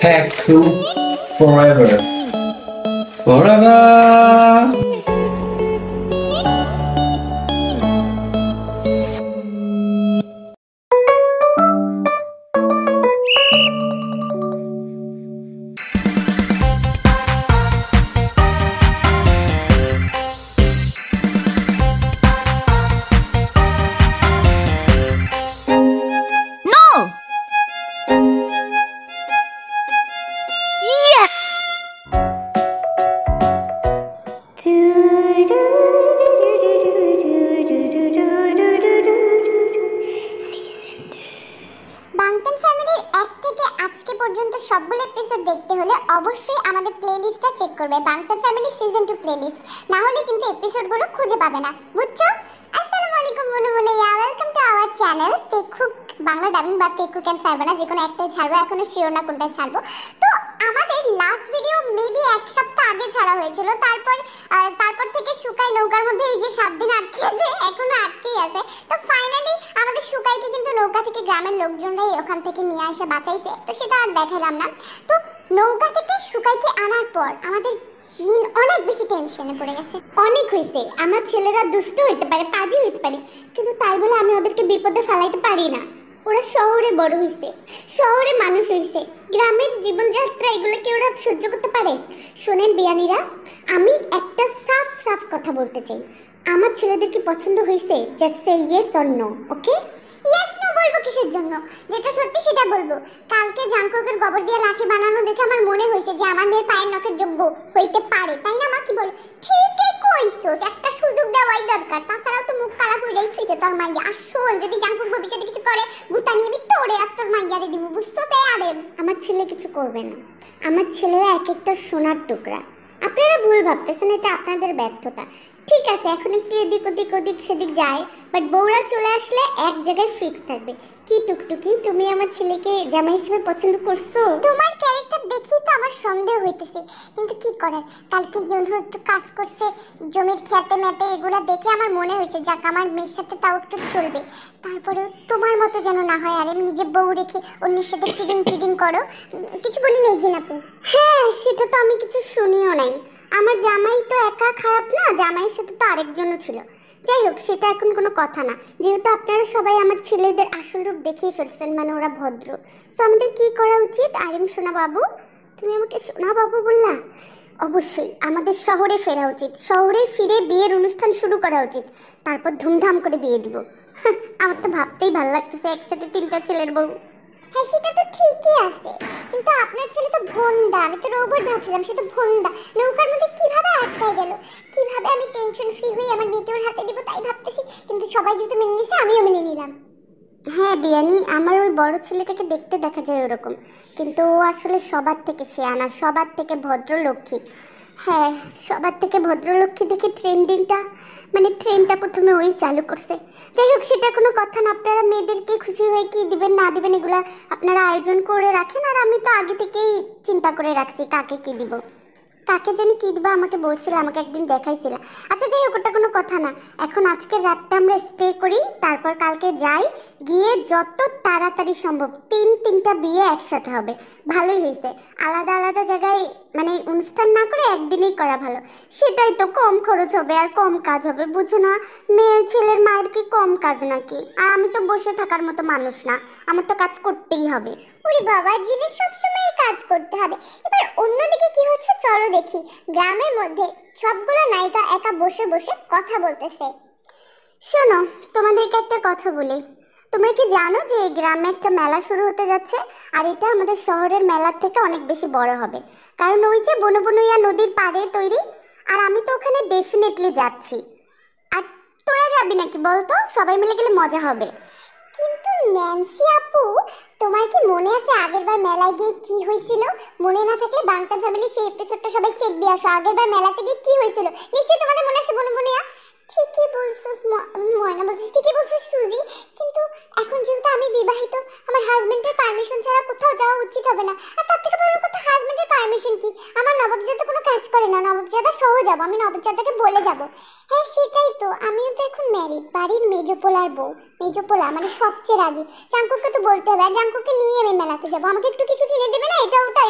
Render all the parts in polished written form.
Hack to forever. Forever. No! Yes! বাংতান ফ্যামিলির এক থেকে আজকে পর্যন্ত সবগুলো এপিসোড দেখতে হলে অবশ্যই আমাদের প্লেলিস্টটা চেক করবে, বাংতান ফ্যামিলি সিজন 2 প্লেলিস্ট। না হলে কিন্তু এপিসোডগুলো খুঁজে পাবে না, বুঝছো? আসসালামু আলাইকুম বন্ধু, ওয়েলকাম টু আওয়ার চ্যানেল টেকুক বাংলা ডাবিং বা টেকুক এন্ড ছাড়বো না, যে কোনো একটাই ছাড়বো, এখনো শিওর না কোনটা ছাড়বো। তো আমাদের লাস্ট ভিডিও মেবি এক সপ্তাহ আগে ছাড়া হয়েছিল, তারপর থেকে সুকাই নৌকার মধ্যে এই যে 7 দিন আটকে আছে, এখনো আটকেই আছে। তো ফাইনালি আমাদের সুকাইকে কিন্তু নৌকা থেকে গ্রামের লোকজনরাই ওখান থেকে নিয়ে এসে বাঁচাইছে, তো সেটা আর দেখালাম না। তো নৌকা থেকে সুকাইকে আনার পর আমাদের জিন অনেক বেশি টেনশনে পড়ে গেছে। অনেক হয়েছে, আমার ছেলেরা দুষ্ট হইতে পারে, পাজি হইতে পারে, কিন্তু তাই বলে আমি ওদেরকে বিপদে ফেলাইতে পারি না। ওরা শহরে বড় হয়েছে, শহরে মানুষ হয়েছে, গ্রামের জীবনযাত্রা এগুলোকে ওরা সহ্য করতে পারে? শোনেন বিয়ানীরা, আমি একটা সাফ সাফ কথা বলতে চাই, আমার ছেলেদের কি পছন্দ হয়েছে? Just say yes or no, okay? Yes no বলবো কিসের জন্য? যেটা সত্যি সেটা বলবো। কালকে জাঙ্কুকের গোবর দিয়ে লাঠি বানানো দেখে আমার মনে হয়েছে যে আমার মেয়ের পায়ের নখের যোগ্য হইতে পারে, তাই না মা? কি বল? ঠিকই কইছো, একটা সুযোগ দেওয়াই দরকার, তাছাড়াও তো মুখ কালা কইরাই থইতে তোর মাইয়া। আসল যদি জাঙ্কুক ভবিষ্যতে কিছু করে গুতা নিয়ে আমি তোরে আর তোর মাইয়ারে দিব, বুঝছো? তাই আরে আমার ছেলে কিছু করবে না, আমার ছেলেরা এক একটা সোনার টুকরা। আপনারা ভুল ভাবতেছেন, এটা আপনাদের ব্যর্থতা। ঠিক আছে, এখন একটু এদিক ওদিক সেদিক যায়, বাট বউরা চলে আসলে এক জায়গায় ফিক্স থাকবে। কি টুকটুকি, তুমি আমার ছেলেকে জামাই হিসেবে পছন্দ করছো? তোমার ক্যারেক্টার দেখি তো আমার সন্দেহ হইতেছে, কিন্তু কি করার, কালকে ইউনহু একটু কাজ করছে জমির খেতে মেতে, এগুলা দেখে আমার মনে হয়েছে যাক আমার মেয়ের সাথে তাও একটু চলবে। তারপরে তোমার মতো যেন না হয়, আর এমনি যে বউ রেখে অন্যের সাথে চিটিং করো। কিছু বলি নেই জিনাপু? হ্যাঁ, সেটা তো আমি কিছু শুনিও নাই। আমার জামাই তো একা খারাপ না, জামাইয়ের সাথে তো আরেকজনও ছিল। যাই হোক, সেটা এখন কোনো কথা না, যেহেতু আপনারা সবাই আমার ছেলেদের আসল রূপ দেখেই ফেলছেন, মানে ওরা ভদ্র। সো আমাদের কি করা উচিত? আরিম সোনা বাবু, তুমি আমাকে সোনা বাবু বললা? অবশ্যই আমাদের শহরে ফেরা উচিত, শহরে ফিরে বিয়ের অনুষ্ঠান শুরু করা উচিত, তারপর ধুমধাম করে বিয়ে দিব। আমার তো ভাবতেই ভালো লাগতেছে একসাথে 3টা ছেলের বউ। হ্যাঁ, সেটা তো ঠিকই আছে, কিন্তু আপনার ছেলে তো ভোন্দা, আমি তো রোবট ভাবছিলাম, সে তো ভোন্দা। নৌকার মধ্যে কিভাবে আটকায় গেল? কিভাবে আমি টেনশন ফ্রি হয়ে আমার মেয়েকে ওর হাতে দিব তাই ভাবতেছি, কিন্তু সবাই যেহেতু মেনে নিছে আমিও মেনে নিলাম। হ্যাঁ বিয়ানি, আমার ওই বড় ছেলেটাকে দেখতে দেখা যায় ওরকম, কিন্তু ও আসলে সবার থেকে শেয়ানা, সবার থেকে ভদ্রলক্ষ্মী। হ্যাঁ, সবার থেকে ভদ্রলক্ষ্মী দেখে ট্রেনটা প্রথমে ওই চালু করছে। যাই হোক, সেটা কোনো কথা না, আপনারা মেয়েদেরকে খুশি হয়ে কি দিবেন না দিবেন এগুলা আপনারা আয়োজন করে রাখেন, আর আমি তো আগে থেকেই চিন্তা করে রাখছি কাকে কি দিব। কাকে জানি কি দিবা আমাকে বলছিল, আমাকে একদিন দেখাইছিল। আচ্ছা যাই হোক, ওটা কোনো কথা না, এখন আজকের রাতটা আমরা স্টে করি, তারপর কালকে যাই, গিয়ে যত তাড়াতাড়ি সম্ভব 3টা বিয়ে একসাথে হবে। ভালোই হয়েছে, আলাদা আলাদা জায়গায় মানে অনুষ্ঠান না করে একদিনেই করা ভালো। সেটাই তো, কম খরচ হবে আর কম কাজ হবে, বুঝো না? মেয়ে ছেলের মায়ের কি কম কাজ নাকি? আর আমি তো বসে থাকার মতো মানুষ না, আমার তো কাজ করতেই হবে। ওরে বাবা, জিনিস সবসময় কাজ করতে হবে। এবার অন্যদিকে কি হচ্ছে চলো দেখি। গ্রামের মধ্যে সবগুলো নায়িকা একা বসে বসে কথা বলতেছে। শোনো, তোমাদেরকে একটা কথা বলি, তোমরা কি জানো যে এই গ্রামে একটা মেলা শুরু হতে যাচ্ছে, আর এটা আমাদের শহরের মেলার থেকে অনেক বেশি বড় হবে, কারণ ওই যে বনবনুইয়া নদীর পাড়ে তৈরি, আর আমি তো ওখানে ডেফিনেটলি যাচ্ছি। আর তোরা যাবি নাকি বলতো? সবাই মিলে গেলে মজা হবে। কিন্তু ন্যান্সি আপু, তোমার কি মনে আছে আগেরবার মেলায় গিয়ে কি হয়েছিল? মনে না থাকলে বাংতা ফ্যামিলি সেই এপিসোডটা সবাই চেক দিয়ে আসো, আগেরবার মেলাতে গিয়ে কি হয়েছিল নিশ্চয়ই তোমাদের মনে আছে বনবনুইয়া। ঠিকই বলছিস ময়না, বলছিস ঠিকই বলছিস সুজি, কিন্তু এখন যেহেতু আমি বিবাহিত, আমার হাজবেন্ডের পারমিশন ছাড়া কোথাও যাওয়া উচিত হবে না। আর তার থেকে বড় কথা, হাজবেন্ডের পারমিশন কি? আমার নবাবজাদা কোনো কাজ করে না, নবাবজাদা সহ যাবো, আমি নবাবজাদাকে বলে যাব। হ্যাঁ সেটাই তো, আমিও তো এখন ম্যারিড, বাড়ির মেজোপোলার বউ। মেজোপোলা মানে সবচেয়ে রাগী, জাঙ্কুককে তো বলতে হবে, আর জাঙ্কুককে নিয়ে আমি মেলাতে যাবো, আমাকে একটু কিছু কিনে দেবে না? এটা ওটা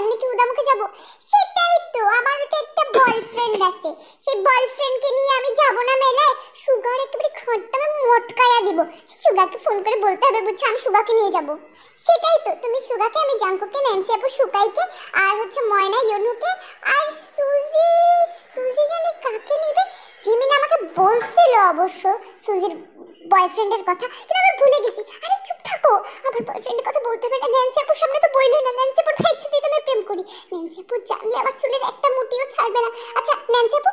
আপুকে, ন্যান্সি আপু সুকাইকে, আর হচ্ছে ময়না ইয়নুকে, আর সুজি সুজি জানি কাকে নেবে। জিমিন আমাকে বলছিল অবশ্য সুজির বয়ফ্রেন্ডের কথা, কিন্তু আমি ভুলে গেছি। আরে চুপ থাকো, আমার বয়ফ্রেন্ডের কথা বলতে হবে না। ন্যান্সি আপুর সামনে তো বইলই না, ন্যান্সি আপুর ভাইয়ের সাথে তো আমি প্রেম করি। ন্যান্সি আপু জানলে আমার চুলের একটা মুটিও ছাড়বে না। আচ্ছা ন্যান্সি আপু,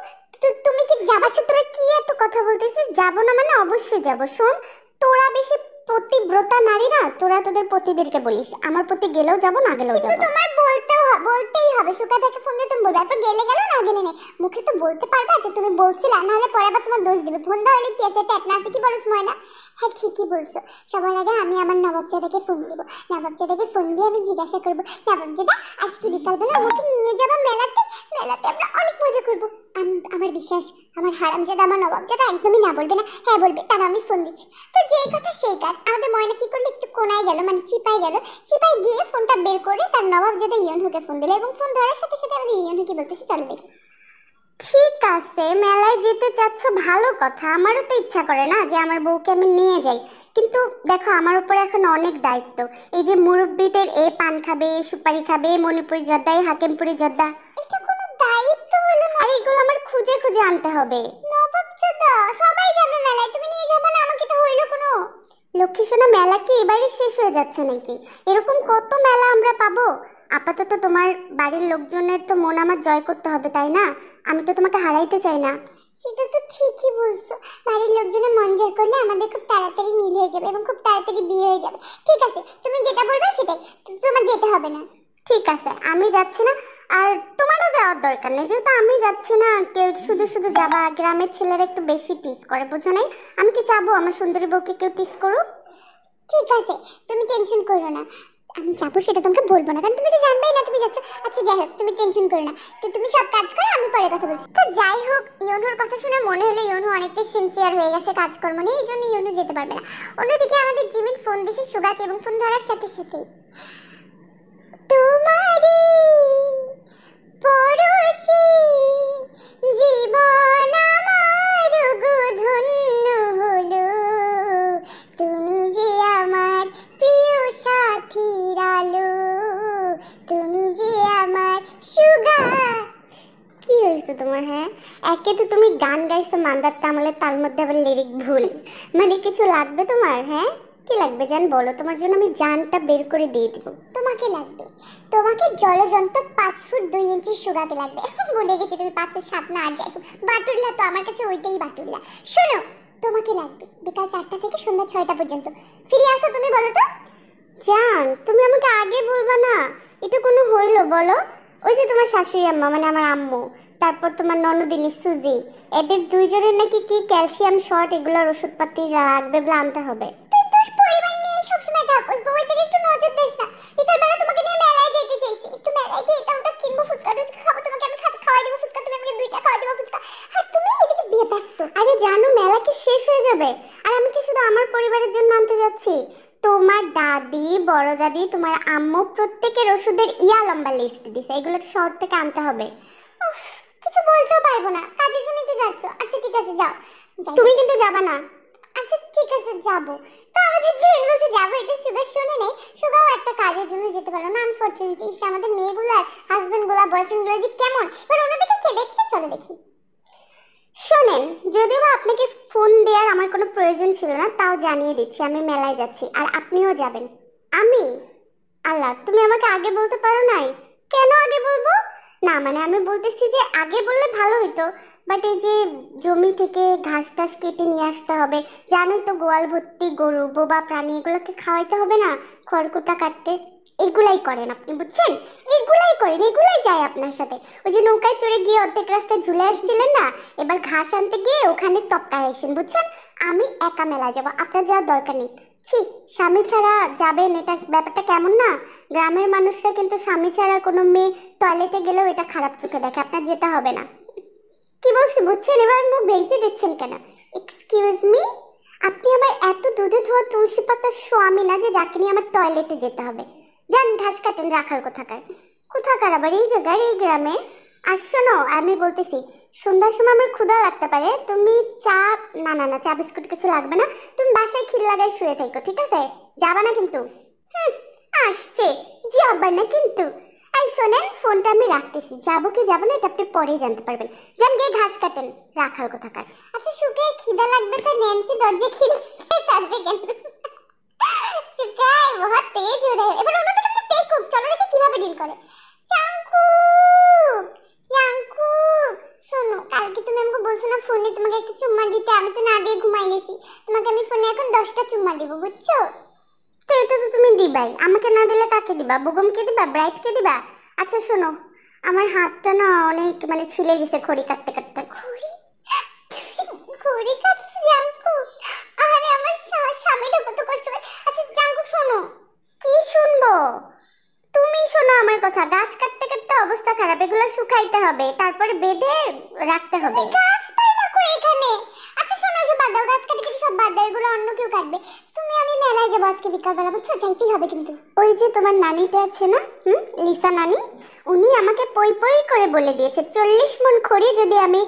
তুমি কি যাবার সাথে তোরা কি এত কথা বলতেছিস? যাবো না মানে অবশ্যই যাবো। শোন, তোরা বেশি পতিব্রতা নারী না, তোরা তোদের পতিদেরকে বলিস, আমার পতি গেলেও যাবো না গেলেও যাবো। কিন্তু তোমার বলতেই হবে। সুকা ভাইকে ফোন দিয়ে তুমি বলবে, তারপর গেলে গেল না গেলে নেই। মুখে তো বলতে পারবা যে তুমি বলছিলা, নাহলে পরে আবার তোমার দোষ দিবে। ফোন দেওয়া হলে কি আছে, ট্যাট না আছে, কি বলছ ময়না? হ্যাঁ ঠিকই বলছো। সবার আগে আমি আমার নবাবজাদাকে ফোন দিব। নবাবজাদাকে ফোন দিয়ে আমি জিজ্ঞাসা করবো, নবাবজাদা আজকে বিকালবেলা আমাকে নিয়ে যাবো মেলাতে, মেলাতে আমরা অনেক মজা করবো। আমার বিশ্বাস আমার হারামজাদা, আমার নবাবজাদা একদমই না বলবে না। হ্যাঁ বলবে, তার আমি ফোন দিচ্ছি। তো যেই কথা সেই কাজ। আমাদের ময়না কি করলো, একটু কোনায় গেল, মানে চিপায় গেল। চিপায় গিয়ে ফোনটা বের করে তার নবাবজাদা ইয়নহুকে ফোন দিল, এবং ফোন ধরার সাথে সাথে আমাদের ইয়নহুকে বলতেছে চলো দেখি। ঠিক আছে, মেলায় যেতে চাচ্ছ ভালো কথা, আমারও তো ইচ্ছা করে না যে আমার বউকে আমি নিয়ে যাই, কিন্তু দেখো আমার উপরে এখন অনেক দায়িত্ব। এই যে মুরব্বীদের এ পান খাবে, সুপারি খাবে, মণিপুরি জর্দা, হাকিমপুরি জর্দা, এটা কোনো দায়িত্ব হলো না? আর এগুলো আমার খুঁজে খুঁজে আনতে হবে। নবাবজাদা সবাই যাবে মেলায়, তুমি নিয়ে যাবে না আমাকে? এটা হইলো কোনো লক্ষ্মী সোনা, মেলা কি এবারে শেষ হয়ে যাচ্ছে নাকি? এরকম কত মেলা আমরা পাবো। আপাতত তোমার বাড়ির লোকজনের তো মন আমার জয় করতে হবে, তাই না? আমি তো তোমাকে হারাইতে চাই না। সেটা তো ঠিকই বলছো, বাড়ির লোকজনের মন জয় করলে আমাদের খুব তাড়াতাড়ি মিল হয়ে যাবে এবং খুব তাড়াতাড়ি বিয়ে হয়ে যাবে। ঠিক আছে, তুমি যেটা বলবে সেটাই, তোমার যেতে হবে না। ঠিক আছে, আমি যাচ্ছি না। আর তোমারও যাওয়ার দরকার নেই, যেহেতু আমি যাচ্ছি না। কেউ শুধু শুধু যাবা, গ্রামের ছেলেরা একটু বেশি টিস করে, বুঝো নাই? আমি কি চাবো আমার সুন্দরী বউকে কেউ টিস করুক? ঠিক আছে, তুমি টেনশন করো না। আমি যাবো সেটা তোমাকে বলবো না, কারণ তুমি তো জানবেই না তুমি যাচ্ছ। আচ্ছা যাই হোক, তুমি টেনশন করো না। তো তুমি সব কাজ করো, আমি পরে কথা বলছি। তো যাই হোক, ইয়নুর কথা শুনে মনে হলো ইয়নু অনেকটাই সিনসিয়ার হয়ে গেছে কাজকর্ম নিয়ে, এই জন্য ইয়নু যেতে পারবে না। অন্যদিকে আমাদের জিমিন ফোন দিয়েছে সুগাকে, এবং ফোন ধরার সাথে সাথেই তোমারি পরশে জীবন আমার ধন্য হলো, তুমি যে আমার প্রিয় সাথীর আলো, তুমি যে আমার সুগার। কি হয়েছে তোমার? হ্যাঁ, একে তো তুমি গান গাইছো মান্দার তামলে, তার মধ্যে আবার লিরিক ভুল। মানে কিছু লাগবে তোমার? হ্যাঁ কি লাগবে জান বলো, তোমার জন্য আমি জানটা বের করে দিয়ে দিব। তোমাকে লাগবে, তোমাকে জলযন্ত্র 5 ফুট 2 ইঞ্চি সুগাকে লাগবে। বলে গেছি তুমি 5 ফুট 7 না, আর যাই হোক বাটুল্লা তো আমার কাছে ওইটাই বাটুল্লা। শোনো, তোমাকে লাগবে বিকাল 4টা থেকে সন্ধ্যা 6টা পর্যন্ত। ফিরে আসো তুমি, বলো তো। জান তুমি আমাকে আগে বলবা না? এটা কোনো হইলো বলো? ওই যে তোমার শাশুড়ি আম্মা, মানে আমার আম্মু, তারপর তোমার ননদিনী সুজি, এদের দুইজনের নাকি কি ক্যালসিয়াম শর্ট, এগুলোর ওষুধপাতি লাগবে বলে আনতে হবে। তুই তোর পরিবার নিয়ে সবসময় থাকস, বউয়ের দিকে একটু নজর দিস না। বিকালবেলা তোমাকে নিয়ে মেলায় যেতে চাইছি, একটু মেলায় গিয়ে এটা ওটা কিনবো, ফুচকা টুচকা খাবো, তোমাকে আমি খাওয়াই দেবো ফুচকা, তুমি আমাকে 2টা খাওয়াই দেবো ফুচকা, আর তুমি এদিকে বিয়ে ব্যস্ত। আরে জানো মেলা কি শেষ হয়ে যাবে, আর আমি কি শুধু আমার পরিবারের জন্য আনতে যাচ্ছি? তোমার দাদি, বড় দাদি, তোমার আম্মু প্রত্যেকের ওষুধের লম্বা লিস্ট দিছে, এগুলো শহর থেকে আনতে হবে। কিছু বলতেও পারবো না, কাজের জন্যই তো যাচ্ছ। আচ্ছা ঠিক আছে যাও। তুমি কিন্তু যাবা না? আচ্ছা ঠিক আছে যাবো। তো আমাদের জীবন বলতে যাবো, এটা সুগা শুনে নেই। সুগাও একটা কাজের জন্য যেতে পারলো না আনফরচুনেটলি। আমাদের মেয়েগুলার হাজবেন্ডগুলা বয়ফ্রেন্ডগুলো যে কেমন, এবার অন্যদিকে কে দেখছে, চলো দেখি। শোনেন, যদিও আপনাকে ফোন দেওয়ার আমার কোনো প্রয়োজন ছিল না, তাও জানিয়ে দিচ্ছি আমি মেলায় যাচ্ছি, আর আপনিও যাবেন। আমি? আল্লাহ, তুমি আমাকে আগে বলতে পারো নাই? কেন আগে বলবো না? মানে আমি বলতেছি যে আগে বললে ভালো হতো, বাট এই যে জমি থেকে ঘাস টাস কেটে নিয়ে আসতে হবে, জানোই তো গোয়াল ভর্তি গরু, বোবা প্রাণী, এগুলোকে খাওয়াইতে হবে না, খড়কুটা কাটতে। এগুলাই করেন আপনি, বুঝছেন? এগুলাই করেন, এগুলাই যায় আপনার সাথে। ওই যে নৌকায় চড়ে গিয়ে অর্ধেক রাস্তায় ঝুলে আসছিলেন না, এবার ঘাস আনতে গিয়ে ওখানে টপকায় আসেন, বুঝছেন? আমি একা মেলায় যাবো, আপনার যাওয়ার দরকার নেই। ছি, স্বামী ছাড়া যাবেন, এটা ব্যাপারটা কেমন না? গ্রামের মানুষরা কিন্তু স্বামী ছাড়া কোনো মেয়ে টয়লেটে গেলেও এটা খারাপ চোখে দেখে, আপনার যেতে হবে না। কি বলছি বুঝছেন? এবার মুখ ভেঙে দিচ্ছেন কেন? এক্সকিউজ মি, আপনি আমার এত দুধে ধোয়া তুলসী পাতার স্বামী না যে যাকে নিয়ে আমার টয়লেটে যেতে হবে। যান ঘাস কাটেন, রাখাল কোথাকার। কোথাকার আবার এই জায়গার, এই গ্রামে। আর শোনো, আমি বলতেছি সন্ধ্যার সময় আমার ক্ষুধা লাগতে পারে, তুমি চা, না না না, চা বিস্কুট কিছু লাগবে না, তুমি বাসায় খিল লাগাই শুয়ে থাকো, ঠিক আছে? যাবা না কিন্তু। আসছে, যাবা না কিন্তু। এই শোনেন, ফোনটা আমি রাখতেছি, যাবো কি যাবো না এটা আপনি পরে জানতে পারবেন। যান গিয়ে ঘাস কাটেন, রাখাল কোথাকার। আচ্ছা সুখে খিদা লাগবে তো ন্যান্সি দরজা খিদে থাকবে কেন? সুখাই বহুত তেজ হয়ে রহে। এবার অন্যদিকে আমরা দেখুক, চলো দেখি কিভাবে ডিল করে। জাঙ্কুক, জাঙ্কুক শোনো, কালকে তুমি আমাকে বলছো না ফোনে তোমাকে একটা চুম্মা দিতে, আমি তো না দিয়ে ঘুমাই গেছি। তোমাকে আমি ফোনে এখন 10টা চুম্মা দেবো, বুঝছো? তো এটা তো তুমি দিবাই, আমাকে না দিলে কাকে দিবা? বুগমকে দিবা, ব্রাইটকে দিবা? আচ্ছা শোনো, আমার হাতটা না অনেক মানে ছিলে গেছে খড়ি কাটতে কাটতে। খড়ি খড়ি কাটছে জাঙ্কুক? আরে আমার স্বামীটা কত কষ্ট করে। আচ্ছা জাঙ্কুক শোনো। কি শুনবো? তুমি শোনো আমার কথা, গাছ কাটতে কাটতে অবস্থা খারাপ, এগুলো শুকাইতে হবে, তারপরে বেঁধে রাখতে হবে। গাছ পাইলা কই এখানে? আচ্ছা শোনো, সব বাদ দাও, গাছ কাটে কেটে সব বাদ দাও, এগুলো অন্য কেউ কাটবে। তুমি আমি মেলায় যাবো আজকে বিকালবেলা, বুঝছো? যাইতেই হবে কিন্তু। ওই যে তোমার নানিটা আছে না, লিসা নানি, উনি আমাকে পই পই করে বলে দিয়েছে 40 মণ খড়ি যদি আমি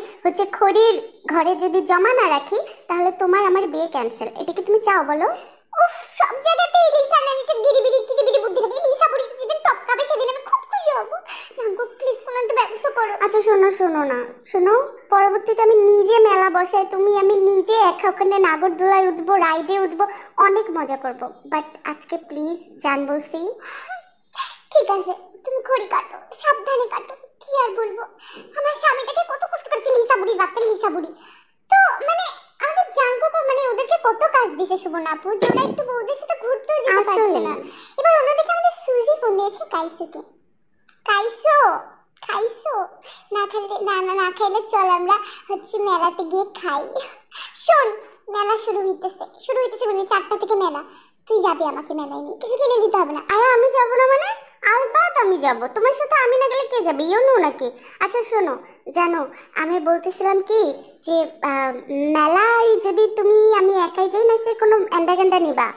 খড়ির ঘরে যদি জমা না রাখি তাহলে তোমার আমার বিয়ে ক্যান্সেল। এটা কি তুমি চাও বলো? উফ, সব জায়গাতেই লিসা নানিটা গিরিবিরি কিরিবিরি বুদ্ধি লাগে। লিসা বুড়ি যেদিন টপকাবে সেদিন আমি খুব খুশি হব। জাঙ্কুক প্লিজ কোনো একটা ব্যবস্থা করো। আচ্ছা শোনো শোনো না, শোনো, পরবর্তীতে আমি নিজে মেলা বসাই, তুমি আমি নিজে একা ওখানে নাগরদোলায় উঠবো, রাইডে উঠবো, অনেক মজা করব। বাট আজকে প্লিজ জান বলছি। ঠিক আছে, তুমি খড়ি কাটো, সাবধানে কাটো। কি আর বলবো, আমার স্বামীটাকে কত কষ্ট করছে লিসা বুড়ি, বাচ্চা লিসা বুড়ি। তো মানে আমাদের জাঙ্কুকও মানে ওদেরকে কত কাজ দিছে সুবর্ণা আপু, যে ওরা একটু বউদের সাথে ঘুরতেও যেতে পারছে না। এবার অন্যদিকে আমাদের সুজি ফোন দিয়েছে কাইসুকে। কাইসো খাইছো? না খাইলে না খাইলে চল আমরা মেলাতে গিয়ে খাই। শোন, মেলা শুরু হইতেছে মানে 4টা থেকে মেলা। তুই যাবি আমাকে মেলায় নিয়ে, কিছু কিনে দিতে হবে না। আরে আমি যাব না মানে? আলবাত আমি যাব, তোমার সাথে আমি না গেলে কে যাবে? ইউনো নাকি? আচ্ছা শোনো, জানো আমি বলতেছিলাম কি যে মেলায় যদি তুমি আমি একাই যাই নাকি কোনো এন্ডা নিবা?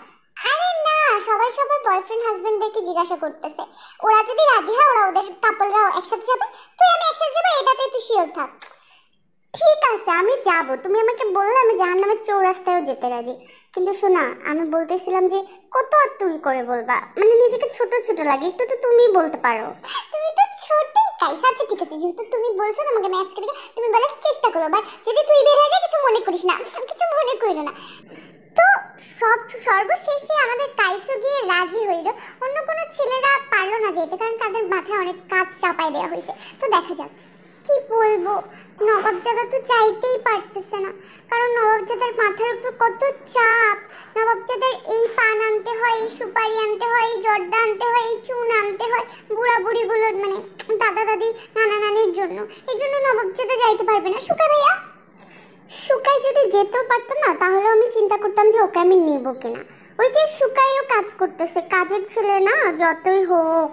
আরে না, সবাই সবার বয়ফ্রেন্ড হাজবেন্ডদেরকে জিজ্ঞাসা করতেছে, ওরা যদি রাজি হয় ওরা ওদের কাপলরাও একসাথে যাবে, তুই আমি একসাথে যাবো, এটাতে তুই শিওর থাক। ঠিক আছে আমি যাব, তুমি আমাকে বললে আমি জাহান্নামের চৌরাস্তায়ও যেতে রাজি। কিন্তু শোনা, আমি বলতেছিলাম যে কত আর তুমি করে বলবা, মানে নিজেকে ছোট ছোট লাগে, একটু তো তুমি বলতে পারো। তুমি তো ছোটই গাইস। আচ্ছা ঠিক আছে, যেহেতু তুমি বলছো তোমাকে ম্যাচ করে তুমি বলার চেষ্টা করো, বাট যদি তুই বের হয়ে যায় কিছু মনে করিস না, কিছু মনে করিও না। তো সর্বশেষে আমাদের কাইসু গিয়ে রাজি হইল, অন্য কোনো ছেলেরা পারলো না যেতে, কারণ তাদের মাথায় অনেক কাজ চাপাই দেওয়া হয়েছে। তো দেখা যাক কি বলবো, নবাবজাদা তো চাইতেই পারতেছে না, কারণ নবাবজাদার মাথার উপর কত চাপ। নবাবজাদার এই পান আনতে হয়, এই সুপারি আনতে হয়, এই জর্দা আনতে হয়, এই চুন আনতে হয় বুড়া বুড়িগুলোর মানে দাদা দাদি নানা নানির জন্য। এই জন্য নবাবজাদা যাইতে পারবে না। সুকা ভাইয়া, সুকাই যদি যেতেও পারতো না তাহলে আমি চিন্তা করতাম যে ওকে আমি নেব কিনা। ওই যে সুকাইও কাজ করতেছে, কাজের ছেলে না যতই হোক।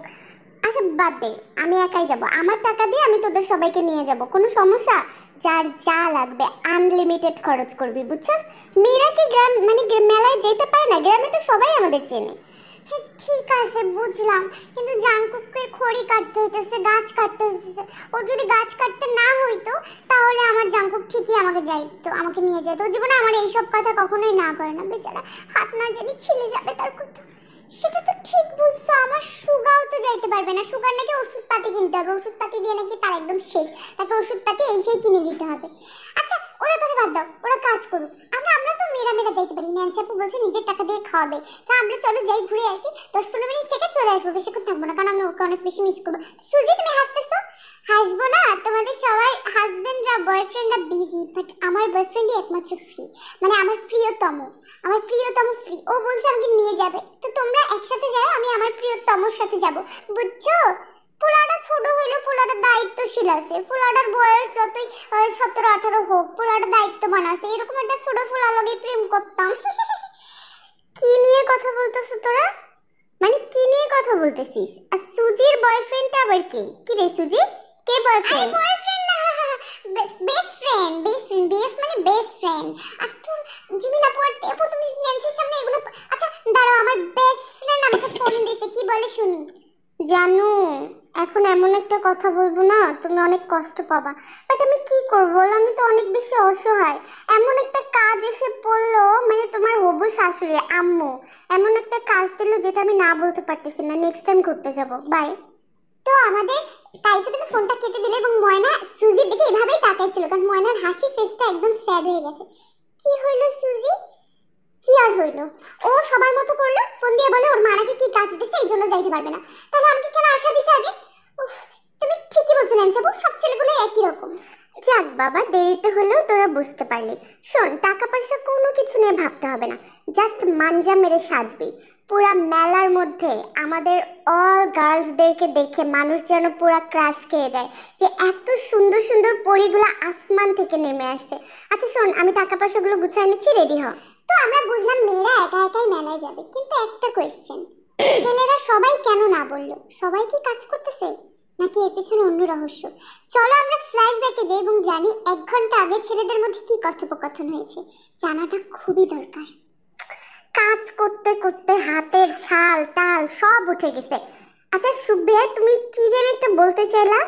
আচ্ছা বাদ দে, আমি একাই যাব, আমার টাকা দিয়ে আমি তোদের সবাইকে নিয়ে যাব, কোনো সমস্যা? যার যা লাগবে আনলিমিটেড খরচ করবি, বুঝছস? মেয়েরা কি গ্রাম মানে মেলায় যেতে পারে না? গ্রামে তো সবাই আমাদের চেনে। হ্যাঁ ঠিক আছে বুঝলাম, কিন্তু জাঙ্কুকের খড়ি কাটতে হইতেছে, গাছ কাটতে হইতেছে। ও যদি গাছ কাটতে না হইতো তাহলে আমার জাঙ্কুক ঠিকই আমাকে যাইতো, আমাকে নিয়ে যেত। ও জীবনে আমার এইসব কথা কখনোই না করে না, বেচারা হাত না জানি ছিলে যাবে তার কথা। সেটা তো ঠিক বলছো, আমার সুগাও তো যাইতে পারবে না, সুগার নাকি ওষুধপাতি কিনতে হবে, ওষুধপাতি দিয়ে নাকি তার একদম শেষ, তাকে ওষুধপাতি এই সেই কিনে দিতে হবে। আচ্ছা ওদের কথা বাদ দাও, ওরা কাজ করুক, আমরা তো মেরা যাইতে পারি। ন্যান্সি আপু বলছে নিজের টাকা দিয়ে খাওয়াবে, তা আমরা চলো যাই ঘুরে আসি, 10-15 মিনিট থেকে চলে আসবো, বেশিক্ষণ থাকবো না, কারণ আমি ওকে অনেক বেশি মিস করবো। সুজি তুমি হাসতেছো? হাসবো না, তোমাদের সবার হাজবেন্ডরা বয়ফ্রেন্ডরা বিজি, বাট আমার বয়ফ্রেন্ডই একমাত্র ফ্রি, মানে আমার প্রিয়তম ফ্রি। ও বলছে আমাকে নিয়ে যাবে, তো তোমরা একসাথে যাও, আমি আমার প্রিয়তমর সাথে যাব, বুঝছো? পোলাটা ছোট হইলো, পোলাটা দায়িত্বশীল আছে, পোলাটার বয়স যতই 17-18 হোক, পোলাটা দায়িত্ববান আছে। এরকম একটা ছোট পোলা লগে প্রেম করতাম। কি নিয়ে কথা বলতেছ তোরা? মানে কি নিয়ে কথা বলতেছিস? আর সুজির বয়ফ্রেন্ডটা আবার কে? কি রে সুজি, কে বয়ফ্রেন্ড? আরে বয়ফ্রেন্ড না, বেস্ট ফ্রেন্ড, বেস্ট মানে বেস্ট ফ্রেন্ড। আর তোর জিমিনা পড়তে আপু তুমি ন্যান্সির সামনে এগুলো। আচ্ছা দাঁড়াও, আমার বেস্ট ফ্রেন্ড আমাকে ফোন দিয়েছে, কি বলে শুনি। জানো, এখন এমন একটা কথা বলবো না, তুমি অনেক কষ্ট পাবা। বাট আমি কি করবো বলো, আমি তো অনেক বেশি অসহায়। এমন একটা কাজ এসে পড়লো, মানে তোমার হবু শাশুড়ি আম্মু এমন একটা কাজ দিল যেটা আমি না বলতে পারতেছি না। নেক্সট টাইম করতে যাব, বাই। তো আমাদের কাইসা কিন্তু ফোনটা কেটে দিল এবং ময়না সুজির দিকে এভাবেই তাকাইছিল, কারণ ময়নার হাসি ফেসটা একদম স্যাড হয়ে গেছে। কি হইলো সুজি? কি আর হইলো, ও সবার মতো করলো, ফোন দিয়ে বলে ওর মা নাকি কি কাজ দিছে এই জন্য যাইতে পারবে না। তাহলে আমাকে কেন আশা দিছে আগে? উফ, তুমি ঠিকই বলছো ন্যান্সাবু, সব ছেলেগুলো একই রকম। যাক বাবা, দেরিতে হলেও তোরা বুঝতে পারলি। শোন, টাকা পয়সা কোনো কিছু নিয়ে ভাবতে হবে না, জাস্ট মানজা মেরে সাজবি। পুরা মেলার মধ্যে আমাদের অল গার্লসদেরকে দেখে মানুষ যেন পুরা ক্রাশ খেয়ে যায় যে এত সুন্দর সুন্দর পরীগুলো আসমান থেকে নেমে আসছে। আচ্ছা শোন, আমি টাকা পয়সাগুলো গুছিয়ে নিচ্ছি, রেডি হ। তো আমরা বুঝলাম মেয়েরা একা একাই মেলায় যাবে, কিন্তু একটা কোয়েশ্চেন, ছেলেরা সবাই কেন না বললো? সবাই কি কাজ করতেছে নাকি এর পেছনে অন্য রহস্য? চলো আমরা ফ্ল্যাশব্যাকে যাই এবং জানি 1 ঘন্টা আগে ছেলেদের মধ্যে কি কথোপকথন হয়েছে। জানাটা খুবই দরকার। কাজ করতে করতে হাতের ছাল টাল সব উঠে গেছে। আচ্ছা সুব্বিয়া, তুমি কি যেন একটা বলতে চাইলা?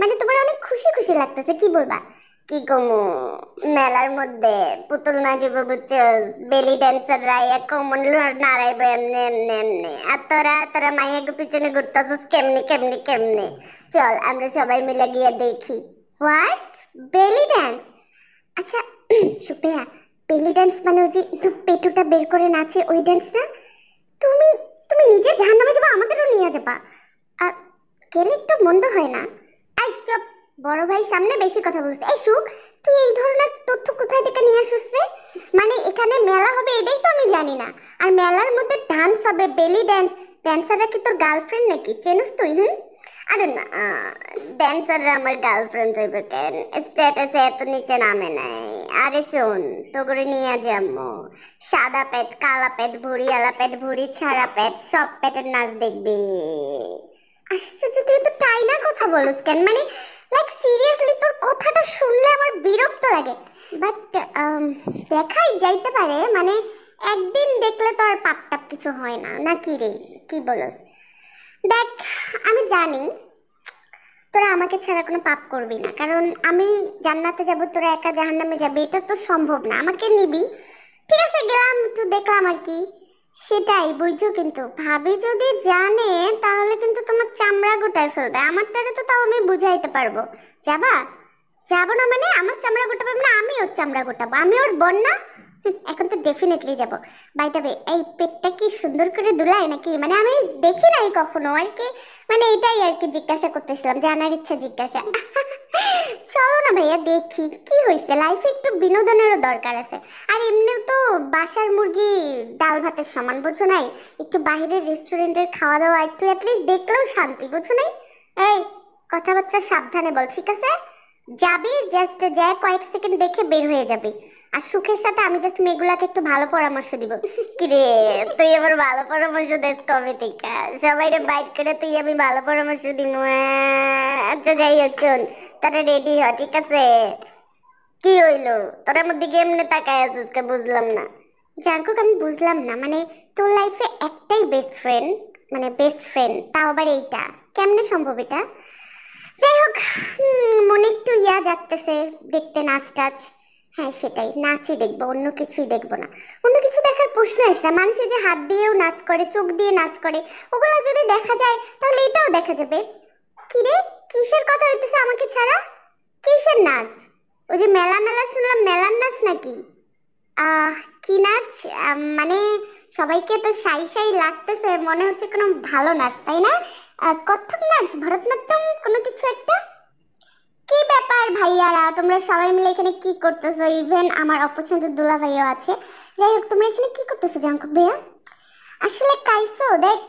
মানে তোমার অনেক খুশি খুশি লাগতেছে, কি বলবা? কি কমু, মেলার মধ্যে পুতুল নাচিব বুঝছস, বেলি ড্যান্সাররা কমন নাড়াইব এমনি এমনি এমনি, আর তোরা তোরা মাইয়াকে পিছনে ঘুরতেছস কেমনি কেমনি কেমনি। চল আমরা সবাই মিলে গিয়ে দেখি। হোয়াট, বেলি ড্যান্স? আচ্ছা সুপ্রিয়া, বেলি ড্যান্স মানে ওই যে একটু পেটুটা বের করে নাচে ওই ড্যান্স না? তুমি তুমি নিজে জাহান্নামে যাবা, আমাদেরও নিয়ে যাবা? আর গেলে একটু মন্দ হয় না? এই চুপ, বড় ভাই সামনে বেশি কথা বলছিস। এই সুখ, তুই এই ধরনের তথ্য কোথায় থেকে নিয়ে আসিস রে? মানে এখানে মেলা হবে এটাই তো আমি জানি না, আর মেলার মধ্যে ডান্স হবে, বেলি ড্যান্স। ড্যান্সাররা কি তোর গার্লফ্রেন্ড নাকি, চেনস তুই? আরে না, ড্যান্সাররা আমার গার্লফ্রেন্ড হইবে কেন? স্ট্যাটাসে এত নিচে নামে নাই। আরে শোন, তো করে নিয়ে যাবো, সাদা পেট কালা পেট ভুড়িয়ালা পেট ভুড়ি ছাড়া পেট সব পেটের নাচ দেখবি। আশ্চর্য, তুই তো টাইনা কথা বলস কেন? মানে লাইক সিরিয়াসলি তোর কথাটা শুনলে আমার বিরক্ত লাগে। বাট দেখাই যাইতে পারে, মানে একদিন দেখলে তো আর পাপ টাপ কিছু হয় না, নাকি রে? কি বলস? দেখ, আমি জানি তোরা আমাকে ছাড়া কোনো পাপ করবি না, কারণ আমি জান্নাতে যাব, তোরা একা জাহান্নামে যাবে, এটা তো সম্ভব না। আমাকে নিবি, ঠিক আছে, গেলাম তো দেখলাম আর কি, সেটাই বুঝছো। কিন্তু ভাবি যদি জানে তাহলে কিন্তু তোমার চামড়া গোটায় ফেলবে। আমারটারে তো তাও আমি বুঝাইতে পারবো। যাবা? যাবো না মানে আমার চামড়া গোটাবো না? আমি ওর চামড়া গোটাবো, আমি ওর বোন না? এখন তো ডেফিনেটলি যাব। বাই দ্য ওয়ে, এই পেটটা কি সুন্দর করে দুলায় নাকি? মানে আমি দেখি নাই কখনো আর কি, মানে এটাই আর কি জিজ্ঞাসা করতেছিলাম, জানার ইচ্ছা জিজ্ঞাসা। চলো না ভাইয়া দেখি কি হয়েছে, লাইফে একটু বিনোদনেরও দরকার আছে। আর এমনিও তো বাসার মুরগি ডাল ভাতের সমান, বুঝো নাই? একটু বাইরের রেস্টুরেন্টের খাওয়া দাওয়া একটু অ্যাটলিস্ট দেখলেও শান্তি, বুঝো নাই? এই কথাবার্তা সাবধানে বল, ঠিক আছে? যাবি, জাস্ট যায় কয়েক সেকেন্ড দেখে বের হয়ে যাবি। আর সুখের সাথে আমি জাস্ট মেয়েগুলাকে একটু ভালো পরামর্শ দিব। কিরে, তুই আবার ভালো পরামর্শ দেস কবে থেকে? সবাইরে বাইট করে তুই আমি ভালো পরামর্শ দিব? আচ্ছা যাই হোক, শোন, তারা রেডি হ, ঠিক আছে? কি হইলো, তোর মধ্যে এমনি তাকায় আছিস কে? বুঝলাম না। জাঙ্কুক, আমি বুঝলাম না, মানে তোর লাইফে একটাই বেস্ট ফ্রেন্ড, মানে বেস্ট ফ্রেন্ড, তাও আবার এইটা কেমনে সম্ভব এটা? যাই হোক, মনে একটু ইয়া জাগতেছে দেখতে, নাচ টাচ। হ্যাঁ সেটাই, নাচই দেখবো, অন্য কিছুই দেখবো না। অন্য কিছু দেখার প্রশ্ন আসে না। মানুষের যে হাত দিয়েও নাচ করে, চোখ দিয়ে নাচ করে, ওগুলো যদি দেখা যায় তাহলে এটাও দেখা যাবে। কিরে, কিসের কথা হইতেছে আমাকে ছাড়া? কিসের নাচ? ওই যে মেলা মেলা শুনলাম, মেলার নাচ নাকি? আহ কি নাচ? মানে সবাইকে তো সাই সাই লাগতেছে, মনে হচ্ছে কোনো ভালো নাচ, তাই না? কত্থক নাচ, ভরতনাট্যম, কোনো কিছু একটা। কি ব্যাপার ভাইয়ারা, তোমরা সবাই মিলে এখানে কি করতেছো? ইভেন আমার অপছন্দের দুলা ভাইয়াও আছে। যাই হোক, তোমরা এখানে কি করতেছো জাঙ্কুক ভাইয়া? আসলে কাইসো দেখ,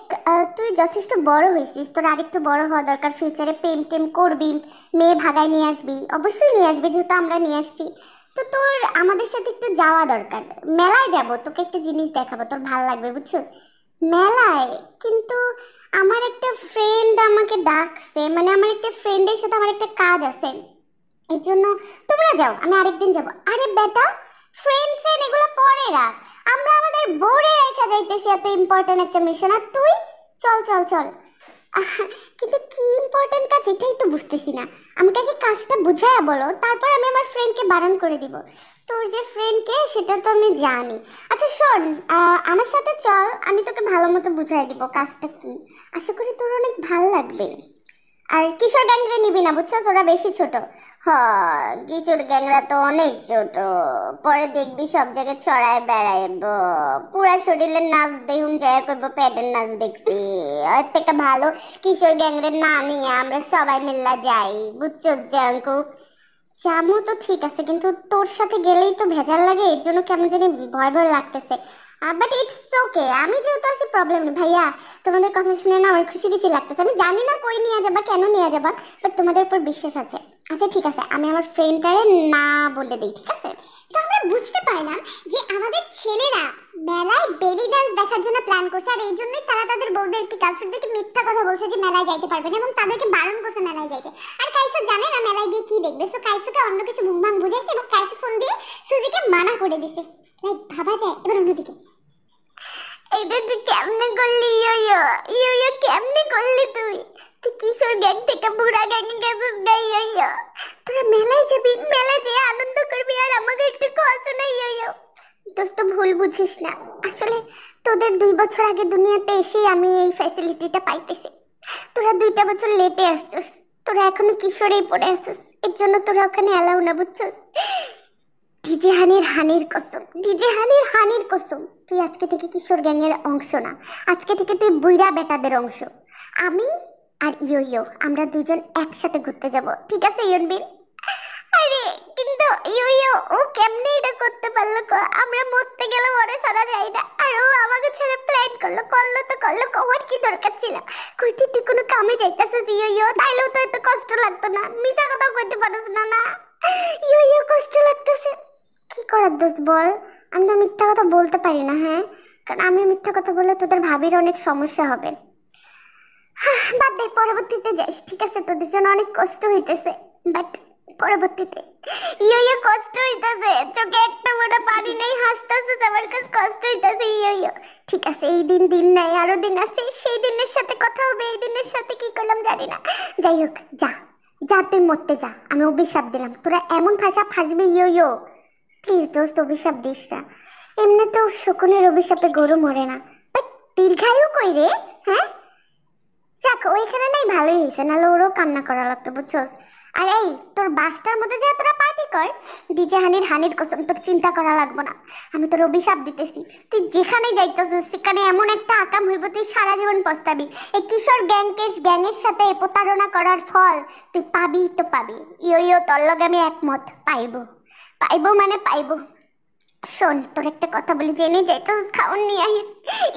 তুই যথেষ্ট বড় হয়েছিস, তোর আরেকটু বড় হওয়া দরকার। ফিউচারে প্রেম টেম করবি, মেয়ে ভাগায় নিয়ে আসবি, অবশ্যই নিয়ে আসবি, যেহেতু আমরা নিয়ে আসছি। তো তোর আমাদের সাথে একটু যাওয়া দরকার। মেলায় যাব, তোকে একটা জিনিস দেখাবো, তোর ভালো লাগবে, বুঝছিস? মেলায়? কিন্তু আমার একটা ফ্রেন্ড আমাকে ডাকছে, মানে আমার একটা ফ্রেন্ডের সাথে আমার একটা কাজ আছে, এর জন্য তোমরা যাও, আমি আরেকদিন যাব। আরে বেটা, ফ্রেন্ড ফ্রেন্ড এগুলো পরে রাখ, আমরা আমাদের বোর্ডে রেখে যাইতেছি এত ইম্পর্টেন্ট একটা মিশন, আর তুই? চল চল চল। আহ, কিন্তু কি ইম্পর্টেন্ট কাজ এটাই তো বুঝতেছি না। আমাকে আগে কাজটা বুঝায়া বলো, তারপর আমি আমার ফ্রেন্ডকে বারণ করে দিব। তোর যে ফ্রেন্ডকে সেটা তো আমি জানি। আচ্ছা শোন, আমার সাথে চল, আমি তোকে ভালো মতো বুঝাই দিব কাজটা কি। আশা করি তোর অনেক ভালো লাগবে। আর কিশোর গ্যাংরে নিবি না, বুঝছো, ওরা বেশি ছোট। হ, কিশোর গ্যাংরা তো অনেক ছোট। পরে দেখবি সব জায়গায় ছড়ায় বেড়াইব, পুরা শরীরে নাচ দেখুন যায় করবো, প্যাডের নাচ দেখছি। এর থেকে ভালো কিশোর গ্যাংরে না নিয়ে আমরা সবাই মিল্লা যাই, বুঝছো জাঙ্কুক। জামু তো ঠিক আছে, কিন্তু তোর সাথে গেলেই তো ভেজাল লাগে, এর জন্য কেমন জানি ভয় ভয় লাগতেছে। বাট ইটস ওকে, আমি যেহেতু আছি প্রবলেম নেই ভাইয়া। তোমাদের কথা শুনে না আমার খুশি খুশি লাগতেছে। আমি জানি না কই নিয়ে যাবা, কেন নিয়ে যাবা, বাট তোমাদের উপর বিশ্বাস আছে। আচ্ছা ঠিক আছে, আমি আমার ফ্রেন্ডটারে না বলে দিই, ঠিক আছে? তো আমরা বুঝতে পারলাম যে আমাদের ছেলেরা মেলায় বেলি ডান্স দেখার জন্য প্ল্যান করছে, আর এই জন্যই তারা তাদের বউদেরকে গার্লফ্রেন্ডদেরকে মিথ্যা কথা বলছে যে মেলায় যাইতে পারবে না, এবং তাদেরকে বারণ করছে মেলায় যাইতে। আর কাইসা জানে না মেলায় গিয়ে কি দেখবে, সো কাইসাকে অন্য কিছু ভুমভাং বুঝাইছে এবং কাইসা ফোন দিয়ে সুজিকে মানা করে দিছে। লাইক ভাবা যায়। এবার অন্যদিকে, এটা তুই কেমনে করলি ইয়ো ইয়ো ইয়ো, কেমনে করলি তুই? তুই কিশোর গ্যাং থেকে বুড়া গ্যাংয়ে গেছিস গা ইয়ো। তোরা মেলায় যাবি, মেলায় যেয়ে আনন্দ করবি, আর আমাকে একটু কষ্ট না ইয়ো। দোস্ত ভুল বুঝিস না, আসলে তোদের 2 বছর আগে দুনিয়াতে এসে আমি এই ফ্যাসিলিটিটা পাইতেছি। তোরা 2টা বছর লেটে আসছিস, তোরা এখনো কিশোরেই পড়ে আসছিস, এর জন্য তোরা ওখানে অ্যালাউ না, বুঝছিস? ডিজে হানির হানির কসম, ডিজে হানির হানির কসম, তুই আজকে থেকে কিশোর গ্যাংয়ের অংশ না, আজকে থেকে তুই বুইড়া বেটাদের অংশ। আমি আর ইয়ো ইয়ো আমরা দুজন একসাথে ঘুরতে যাব, ঠিক আছে ইয়নবিন? আরে কিন্তু ইয়ো ইয়ো, ও কেমনে এটা করতে পারলো? আমরা মরতে গেলে ওরে সারা যায় না, আর ও আমাকে ছেড়ে প্ল্যান করলো, করলো তো করলো, কমার কি দরকার ছিল? কইতে তুই কোনো কামে যাইতাছিস ইয়ো ইয়ো, তাইলেও তো এত কষ্ট লাগতো না, মিছা কথা কইতে পারছ না না? ইয়ো ইয়ো কষ্ট লাগতেছে, কি করার দোস্ত বল? আমি তো মিথ্যা কথা বলতে পারি না, হ্যাঁ, কারণ আমি মিথ্যা কথা বললে তোদের ভাবির অনেক সমস্যা হবে। বাদ দে, পরবর্তীতে যাইস, ঠিক আছে? তোদের জন্য অনেক কষ্ট হইতেছে, বাট পরবর্তীতে। ইয়ো ইয়ো কষ্ট হইতেছে, চোখে একটা মোটা পানি নেই, হাসতেছিস, আমার কাছে কষ্ট হইতেছে ইয়ো ইয়ো। ঠিক আছে, এই দিন দিন নাই, আরো দিন আছে, সেই দিনের সাথে কথা হবে, এই দিনের সাথে কি করলাম জানি না। যাই হোক, যা যা, তুই মরতে যা, আমি অভিশাপ দিলাম, তোরা এমন ভাষা ফাঁসবি ইয়ো ইয়ো। প্লিজ দোস্ত, অভিশাপ দিস না। এমনি তো শকুনের অভিশাপে গরু মরে না, বাট দীর্ঘায়ু কই রে? হ্যাঁ, যাক ওইখানে নাই, ভালোই হয়েছে, নাহলে ওরও কান্না করা লাগতো, বুঝছস? আর এই তোর বাসটার মধ্যে যে তোরা পার্টি কর, ডিজে হানির হানির কসম তোর চিন্তা করা লাগবো না, আমি তোর অভিশাপ দিতেছি। তুই যেখানে যাইতেছিস সেখানে এমন একটা আকাম হইব, তুই সারা জীবন পস্তাবি। এই কিশোর গ্যাংয়ের সাথে প্রতারণা করার ফল তুই পাবি তো পাবি। ইয়ো ইয়ো, তোর লগে আমি একমত, পাইবো পাইবো মানে পাইবো। শোন, তোর একটা কথা বলি, জেনে যাইতেছিস, খাউন নিয়ে আহিস।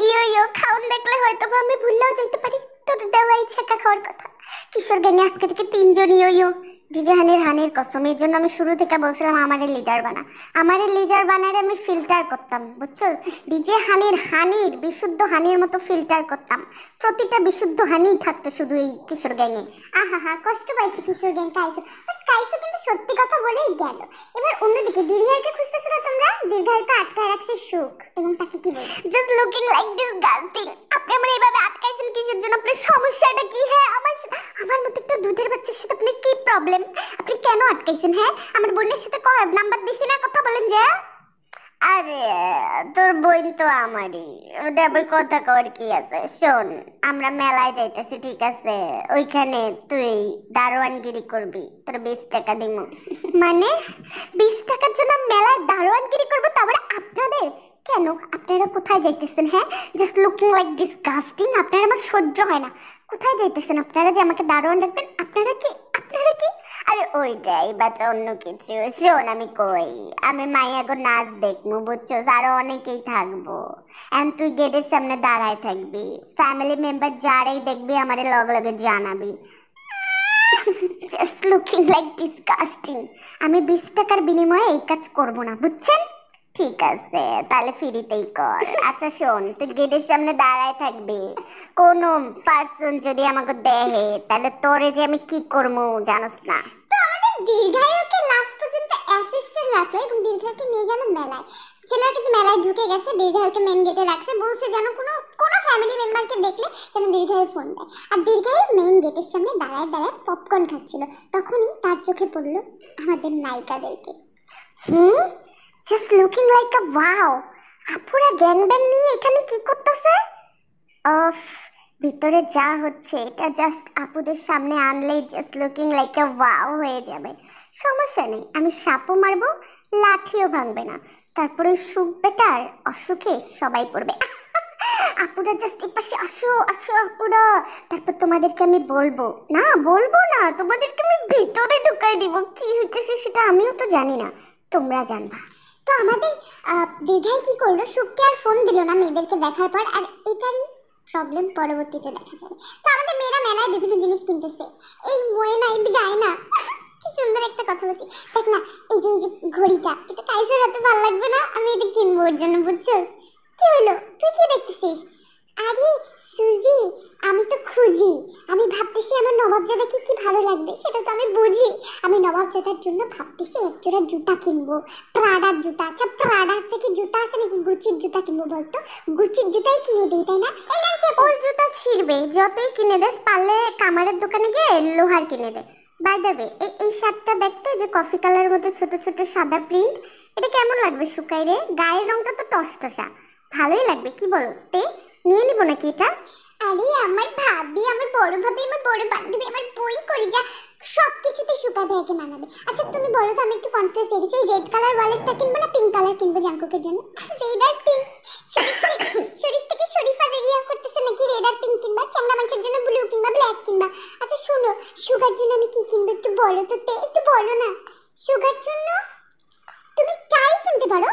ইয়ো ইয়ো, খাউন দেখলে হয়তো আমি ভুললেও যাইতে পারি তোর দেওয়া এই ছেঁকা খাওয়ার কথা। কিশোর গ্যাংয়ে আজকে থেকে 3জন ইয়ো ইয়ো, ডিজে হানির হানির কসম। এর জন্য আমি শুরু থেকে বলছিলাম আমারে লিডার বানা, আমারে লিডার বানারে আমি ফিল্টার করতাম, বুঝছো? ডিজে হানির হানির বিশুদ্ধ হানির মতো ফিল্টার করতাম, প্রতিটা বিশুদ্ধ হানি থাকতো শুধু এই কিশোর গ্যাংয়ে। আহা হা, কষ্ট পাইছে কিশোর গ্যাং কাইসো, বাট কাইসো কিন্তু সত্যি কথা বলেই গেল। এবার অন্যদিকে দীর্ঘায়ুকে খুঁজতেছো না তোমরা? দীর্ঘায়ুকে আটকায় রাখছে সুখ, এবং তাকে কি বলবো, জাস্ট লুকিং লাইক ডিসগাস্টিং। আপনি আমার এইভাবে আটকাইছেন কিসের জন্য? আপনার সমস্যাটা কি? হ্যাঁ, আমার মতো একটা দুধের বাচ্চার সাথে আপনার কি প্রবলেম? আপনি কেন আটকাইছেন? হ্যাঁ, আমার বোনের সাথে নাম্বার দিছি না, কথা বলেন যে। আরে তোর বোন তো আমারই, ওটা আবার কথা কর কি আছে? শোন, আমরা মেলায় যাইতেছি, ঠিক আছে? ওইখানে তুই দারোয়ানগিরি করবি, তোর 20 টাকা দিমু। মানে 20 টাকার জন্য মেলায় দারোয়ানগিরি করবো? তারপরে আপনাদের কেন? আপনারা কোথায় যাইতেছেন? হ্যাঁ, জাস্ট লুকিং লাইক ডিসগাস্টিং। আপনারা আমার সহ্য হয় না। কোথায় যাইতেছেন আপনারা যে আমাকে দারোয়ান রাখবেন? আপনারা কি? আরে ওইটাই বাচ্চা, অন্য কিছু। শোন, আমি কই, আমি মাইয়াগো নাচ দেখবো, বুঝছো? আরো অনেকেই থাকবো, এন্ড তুই গেটের সামনে দাঁড়ায় থাকবি, ফ্যামিলি মেম্বার যারাই দেখবি আমারে লগে লগে জানাবি। Just looking like disgusting. আমি 20 টাকার বিনিময়ে এই কাজ করবো না, বুঝছেন? ঠিক আছে, তাহলে ফ্রিতেই কর। আচ্ছা শোন, তুই গেটের সামনে দাঁড়ায় থাকবি, কোনো পার্সন যদি আমাকে দেখে তাহলে তোরে যে আমি কি করবো জানোস না। তো আমাদের দীর্ঘায়ুকে লাস্ট পর্যন্ত অ্যাসিস্ট্যান্ট সারাদিন রাখলো এবং দীর্ঘায়ুকে নিয়ে গেল মেলায়। ছেলেরা কিন্তু মেলায় ঢুকে গেছে, দীর্ঘায়ুকে মেন গেটে রাখছে, বলছে যেন কোনো ফ্যামিলি মেম্বারকে দেখলে যেন দীর্ঘায়ু ফোন দেয়। আর দীর্ঘায়ু মেন গেটের সামনে দাঁড়ায় দাঁড়ায় পপকর্ন খাচ্ছিল। তখনই তার চোখে পড়লো আমাদের নায়িকাদেরকে। Just looking like a wow, আপুরা গ্যাং ব্যাং নিয়ে এখানে কি করতেছে? অফ, ভিতরে যা হচ্ছে এটা জাস্ট আপুদের সামনে আনলেই just looking like a wow হয়ে যাবে। সমস্যা নেই, আমি সাপও মারবো, লাঠিও ভাঙবে না। তারপরে সুখ বেটার অসুখে সবাই পড়বে। আপুরা জাস্ট এপাশে আসো আসো আপুরা, তারপর তোমাদেরকে আমি বলবো না, তোমাদেরকে আমি ভিতরে ঢুকাই দিব। কি হইতেছে সেটা আমিও তো জানি না, তোমরা জানবা। তো আমাদের দীর্ঘায় কি করলো, সুখকে আর ফোন দিল না মেয়েদেরকে দেখার পর। আর এটারই প্রবলেম পরবর্তীতে দেখা যাবে। তো আমাদের মেয়েরা মেলায় বিভিন্ন জিনিস কিনতেছে। এই ময়না এদিকে আয় না, কি সুন্দর একটা কথা বলছি দেখ না, এই যে ঘড়িটা, এটা কাইসের হাতে ভালো লাগবে না, আমি এটা কিনবো ওর জন্য, বুঝছস? কি হলো, তুই কি দেখতেছিস? আরে সুজি, আমি তো খুঁজি, আমি ভাবতেছি আমার নবাবজাদাকে কি ভালো লাগবে সেটা তো আমি বুঝি। আমি নবাবজাদার জন্য ভাবতেছি এক জোড়া জুতা কিনবো, প্রাডার জুতা। আচ্ছা প্রাডার থেকে জুতা আছে নাকি, গুচির জুতা কিনবো বলতো? গুচির জুতাই কিনে দিই, তাই না? এই না, ওর জুতা ছিঁড়বে, যতই কিনে দেস, পারলে কামারের দোকানে গিয়ে লোহার কিনে দে। বাই দ্য ওয়ে, এই শার্টটা দেখতে, যে কফি কালারের মধ্যে ছোট ছোট সাদা প্রিন্ট, এটা কেমন লাগবে শুকাই রে? গায়ের রংটা তো টসটসা, ভালোই লাগবে, কি বলস? তে নিয়ে নিব নাকি এটা? আরে আমার ভাবি, আমার বড় ভাবি, আমার বড় বান্ধবী, আমার বোন কলিজা, সব কিছুতে সুপা ভাইকে মানাবে। আচ্ছা তুমি বলো তো, আমি একটু কনফিউজ হয়ে গেছি, রেড কালার ওয়ালেটটা কিনবো না পিঙ্ক কালার কিনবো জাঙ্কুকের জন্য? রেড আর পিঙ্ক, শরীফ থেকে শরীফা রেডিয়া করতেছে নাকি রেড আর পিঙ্ক কিনবা, চান্না মাছের জন্য ব্লু কিনবা, ব্ল্যাক কিনবা? আচ্ছা শুনো, সুগার জন্য আমি কি কিনবো একটু বলো তো, একটু বলো না। সুগার জন্য তুমি টাই কিনতে পারো,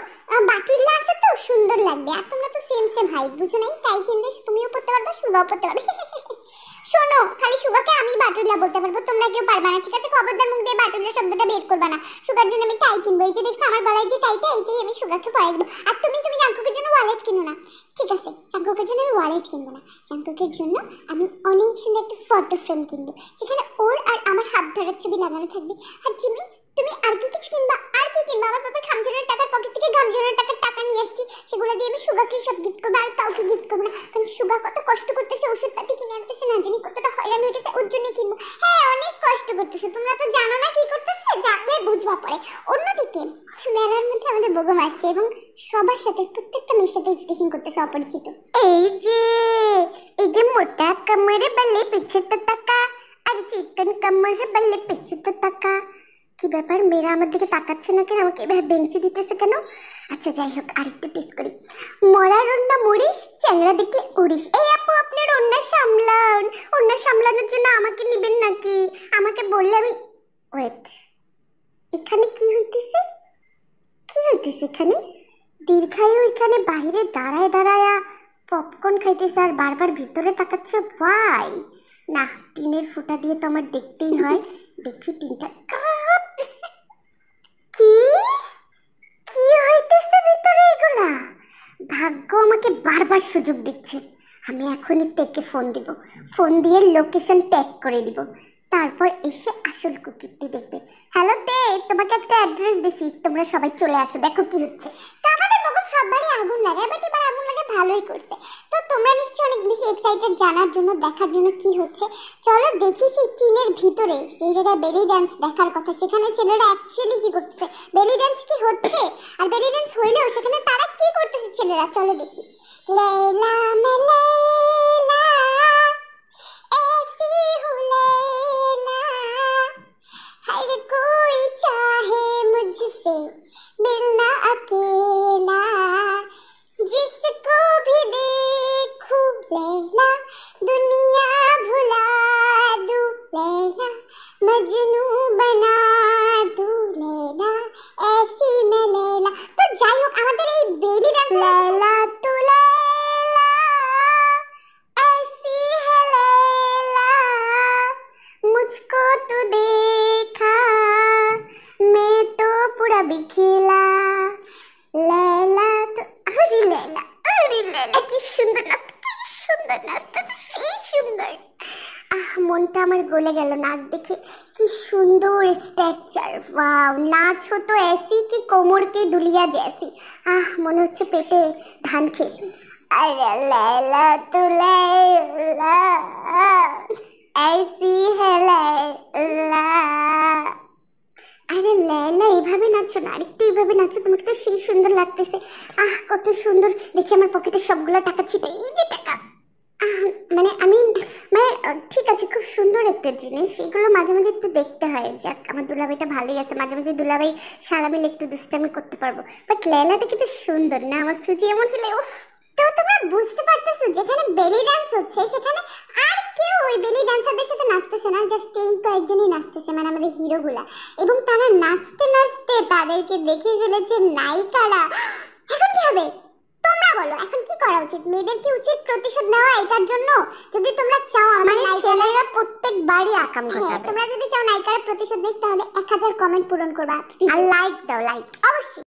বাটুল্লা আছে তো, সুন্দর লাগবে। আর তোমরা তো সেম হাইট, বুঝো নাই? টাই কিনলে তুমিও পড়তে পারবে, সুগাও পড়তে পারবে। শোনো, খালি সুগাকে আমি বাটুল্লা বলতে পারবো, তোমরা কেউ পারবে না, ঠিক আছে? খবরদার মুখ দিয়ে বাটুল্লা শব্দটা বের করবা না। সুগার জন্য আমি টাই কিনবো, এই যে দেখছো আমার গলায় যে টাইটা, এইটাই আমি সুগাকে পরাই দেবো। আর তুমি জাঙ্কুকের জন্য ওয়ালেট কিনো না, ঠিক আছে? জাঙ্কুকের জন্য আমি ওয়ালেট কিনবো না, জাঙ্কুকের জন্য আমি অনেক সুন্দর একটা ফটো ফ্রেম কিনবো, যেখানে ওর আর আমার হাত ধরার ছবি লাগানো থাকবে। আর জিমি, তুমি আর কি কিছু কিনবা? আর কি কিনবা? আমার বাবার খামজনের টাকার পকেট থেকে খামজনের টাকা নিয়ে আসছি, সেগুলো দিয়ে আমি সুগাকে সব গিফট করবো, আর কাউকে গিফট করবো না। কারণ সুগা কত কষ্ট করতেছে, ওষুধপাতি কিনে আনতেছে, না জানি কতটা হয়রান হয়ে গেছে, ওর জন্য কিনবো। হ্যাঁ অনেক কষ্ট করতেছে, তোমরা তো জানো না কি করতেছে, জানলে বুঝবা পরে। অন্যদিকে মেলার মধ্যে আমাদের বেগম আসছে এবং সবার সাথে, প্রত্যেকটা মেয়ের সাথে ফিটিং করতেছে অপরিচিত। এই যে মোটা কামড়ে বলে পিছে তো টাকা, আর চিকন কামড়ে বলে পিছে তো টাকা। কি ব্যাপার, মেয়েরা আমার দিকে তাকাচ্ছে না কেন, আমাকে এভাবে বেঞ্চি দিতেছে কেন? আচ্ছা যাই হোক, আরেকটু টেস্ট করি। মরার ওন্না মরিস, চ্যাংড়া দেখলে উড়িস। এই আপু, আপনার ওন্না সামলান, ওন্না সামলানোর জন্য আমাকে নেবেন নাকি? আমাকে বললে আমি, ওয়েট, এখানে কি হইতেছে এখানে? দীর্ঘায়ু এখানে বাইরে দাঁড়ায় দাঁড়ায়া পপকর্ন খাইতেছে আর বারবার ভিতরে তাকাচ্ছে, ভাই না, টিনের ফুটা দিয়ে তো আমার দেখতেই হয়। দেখি টিনটা, কি হইতেছে ভিতরে এগুলা? ভাগ্য আমাকে বারবার সুযোগ দিচ্ছে, আমি এখনই তেকে ফোন দিব, ফোন দিয়ে লোকেশন ট্যাগ করে দিব, তারপর এসে আসল কুকিরটি দেখবে। হ্যালো তে, তোমাকে একটা অ্যাড্রেস দিছি, তোমরা সবাই চলে আসো, দেখো কি হচ্ছে। তো আমাদের বগম সববারই আগুন লাগে, বাট এবার আগুন লাগে ভালোই করছে। তো তোমরা নিশ্চয়ই অনেক বেশি এক্সাইটেড জানার জন্য, দেখার জন্য কি হচ্ছে। চলো দেখি সেই টিনের ভিতরে, সেই জায়গায় বেলি ডান্স দেখার কথা, সেখানে ছেলেরা অ্যাকচুয়ালি কি করতেছে, বেলি ডান্স কি হচ্ছে, আর বেলি ডান্স হইলেও সেখানে তারা কি করতেছে ছেলেরা, চলো দেখি। লেলা মে লেলা, ऐसी हूँ लैला, हर कोई चाहे मुझसे मिलना अकेला, जिसको भी देखूं लैला, दुनिया भुला दूं लैला, मजनू बना दूं लैला, ऐसी मैं लैला। तो যাই হোক, আমাদের এই বেলি ডান্স লैला तू लैला, ऐसी है लैला, मुझको तो देखा, मैं तो पूरा बिखला, लैला तो, अरे लैला, কি সুন্দর নাচতে, সেই সুন্দর। মনটা আমার গলে গেল নাচ দেখে। কি সুন্দর স্ট্রাকচার, ওয়াও! নাচ হতো ऐसी कि কোমর কে দুলিয়া जैसी। মনে হচ্ছে পেটে ধান খেয়ে। अरे लैला तू लैला ऐसी है लैला। আরে লায়লা, এভাবে নাচো না, আরেকটু এইভাবে নাচো, তোমাকে তো সেই সুন্দর লাগতেছে। কত সুন্দর! দেখি আমার পকেটে সবগুলো টাকা ছিটে, এই যে টাকা। মানে আমি মানে ঠিক আছে, খুব সুন্দর একটা জিনিস, এগুলো মাঝে মাঝে একটু দেখতে হয়। যাক, আমার দুলাভাইটা ভালোই আছে, মাঝে মাঝে দুলাভাই সারা মিলে একটু দুষ্টামি করতে পারবো। বাট লায়লাটা কিন্তু সুন্দর না আমার সুজি? এমন হলে উফ! তো তোমরা বুঝতে পারতেছো, যেখানে বেলি ডান্স হচ্ছে সেখানে আর কেউ ওই বেলি ডান্সারদের সাথে নাচতেছে না, জাস্ট এই কয়েকজনই নাচতেছে, মানে আমাদের হিরোগুলা। এবং তারা নাচতে নাচতে তাদেরকে দেখে ফেলেছে নায়িকারা। এখন কি হবে তোমরা বলো? এখন কি করা উচিত? মেয়েদের কি উচিত প্রতিশোধ নেওয়া এটার জন্য? যদি তোমরা চাও মানে ছেলেরা প্রত্যেকবারই আকাম ঘটাবে, তোমরা যদি চাও নায়িকারা প্রতিশোধ নিক, তাহলে 1000 কমেন্ট পূরণ করবা আর লাইক দাও, লাইক অবশ্যই।